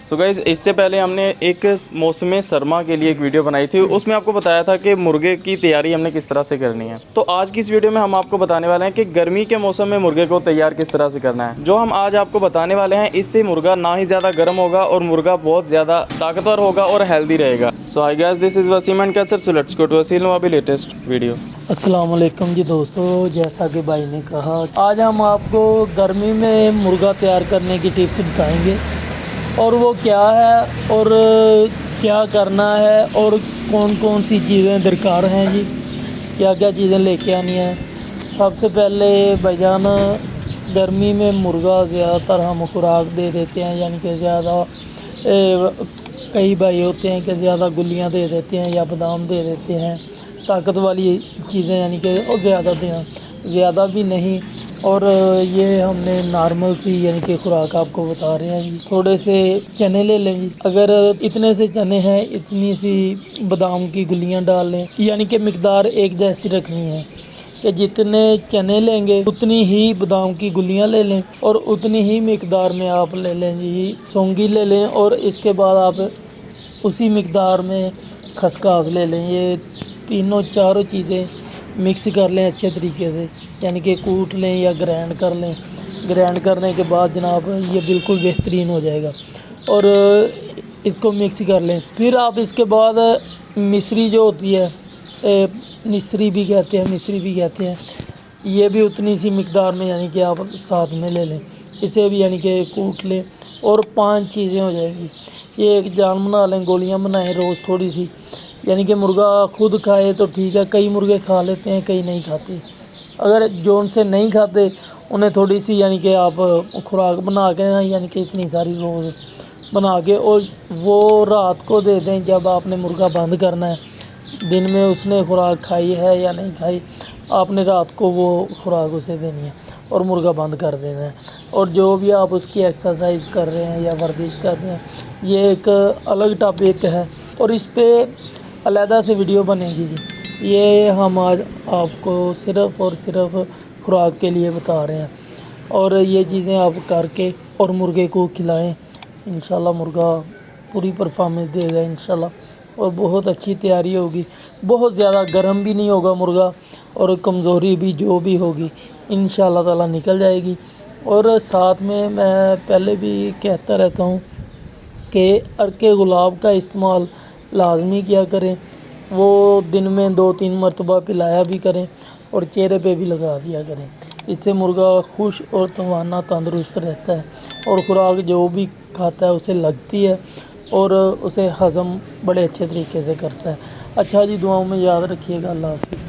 So guys, इससे पहले हमने एक मौसम सरमा के लिए एक वीडियो बनाई थी। उसमें आपको बताया था कि मुर्गे की तैयारी हमने किस तरह से करनी है। तो आज की इस वीडियो में हम आपको बताने वाले हैं कि गर्मी के मौसम में मुर्गे को तैयार किस तरह से करना है। जो हम आज आपको बताने वाले हैं, इससे मुर्गा ना ही ज़्यादा गर्म होगा और मुर्गा बहुत ज़्यादा ताकतवर होगा और हेल्दी रहेगा। So hi guys, this is Waseem and Qaiser. So let's go to Waseem अभी लेटेस्ट वीडियो। अस्सलाम वालेकुम जी दोस्तों, जैसा कि भाई ने कहा, आज हम आपको गर्मी में मुर्गा तैयार करने की टिप्स बताएंगे और वो क्या है और क्या करना है और कौन कौन सी चीज़ें दरकार हैं जी, क्या क्या चीज़ें लेके आनी हैं। सबसे पहले भाईजान, गर्मी में मुर्गा ज़्यादातर हम खुराक दे देते हैं, यानी कि ज़्यादा कई भाई होते हैं कि ज़्यादा गुलियाँ दे देते हैं या बादाम दे देते हैं, ताकत वाली चीज़ें, यानी कि और ज़्यादा दें, ज़्यादा भी नहीं। और ये हमने नॉर्मल सी यानी कि खुराक आपको बता रहे हैं जी। थोड़े से चने ले लें जी, अगर इतने से चने हैं इतनी सी बादाम की गुलियां डाल लें, यानी कि मिकदार एक जैसी रखनी है कि जितने चने लेंगे उतनी ही बादाम की गुलियां ले लें और उतनी ही मिकदार में आप ले लें जी सौंगी ले लें, और इसके बाद आप उसी मिकदार में खसखस ले लें। ये तीनों चारों चीज़ें मिक्स कर लें अच्छे तरीके से, यानी कि कूट लें या ग्राइंड कर लें। ग्राइंड करने के बाद जनाब ये बिल्कुल बेहतरीन हो जाएगा और इसको मिक्स कर लें। फिर आप इसके बाद मिश्री जो होती है, मिश्री भी कहते हैं, मिश्री भी कहते हैं, ये भी उतनी सी मिकदार में यानी कि आप साथ में ले लें। इसे भी यानी कि कूट लें और 5 चीज़ें हो जाएंगी। ये एक जान बना लें, गोलियां बनाएं रोज़ थोड़ी सी, यानी कि मुर्गा खुद खाए तो ठीक है। कई मुर्गे खा लेते हैं, कई नहीं खाते। अगर जो उनसे नहीं खाते उन्हें थोड़ी सी यानी कि आप खुराक बना के ना, यानी कि इतनी सारी रोज़ बना के, और वो रात को दे दें जब आपने मुर्गा बंद करना है। दिन में उसने खुराक खाई है या नहीं खाई, आपने रात को वो खुराक उसे देनी है और मुर्गा बंद कर देना है। और जो भी आप उसकी एक्सरसाइज कर रहे हैं या वर्जिश कर रहे हैं, ये एक अलग टॉपिक है और इस पर अलहदा से वीडियो बनेगी जी। ये हम आज आपको सिर्फ़ और सिर्फ खुराक के लिए बता रहे हैं, और ये चीज़ें आप करके और मुर्गे को खिलाएं, इंशाल्लाह मुर्गा पूरी परफॉर्मेंस देगा इंशाल्लाह, और बहुत अच्छी तैयारी होगी। बहुत ज़्यादा गर्म भी नहीं होगा मुर्गा, और कमज़ोरी भी जो भी होगी इंशाल्लाह ताला निकल जाएगी। और साथ में मैं पहले भी कहता रहता हूँ कि अर्के गुलाब का इस्तेमाल लाजमी किया करें। वो दिन में 2-3 मरतबा पिलाया भी करें और चेहरे पे भी लगा दिया करें। इससे मुर्गा खुश और तवाना तंदुरुस्त रहता है और खुराक जो भी खाता है उसे लगती है और उसे हज़म बड़े अच्छे तरीके से करता है। अच्छा जी, दुआओं में याद रखिएगा। अल्लाह हाफ़िज़।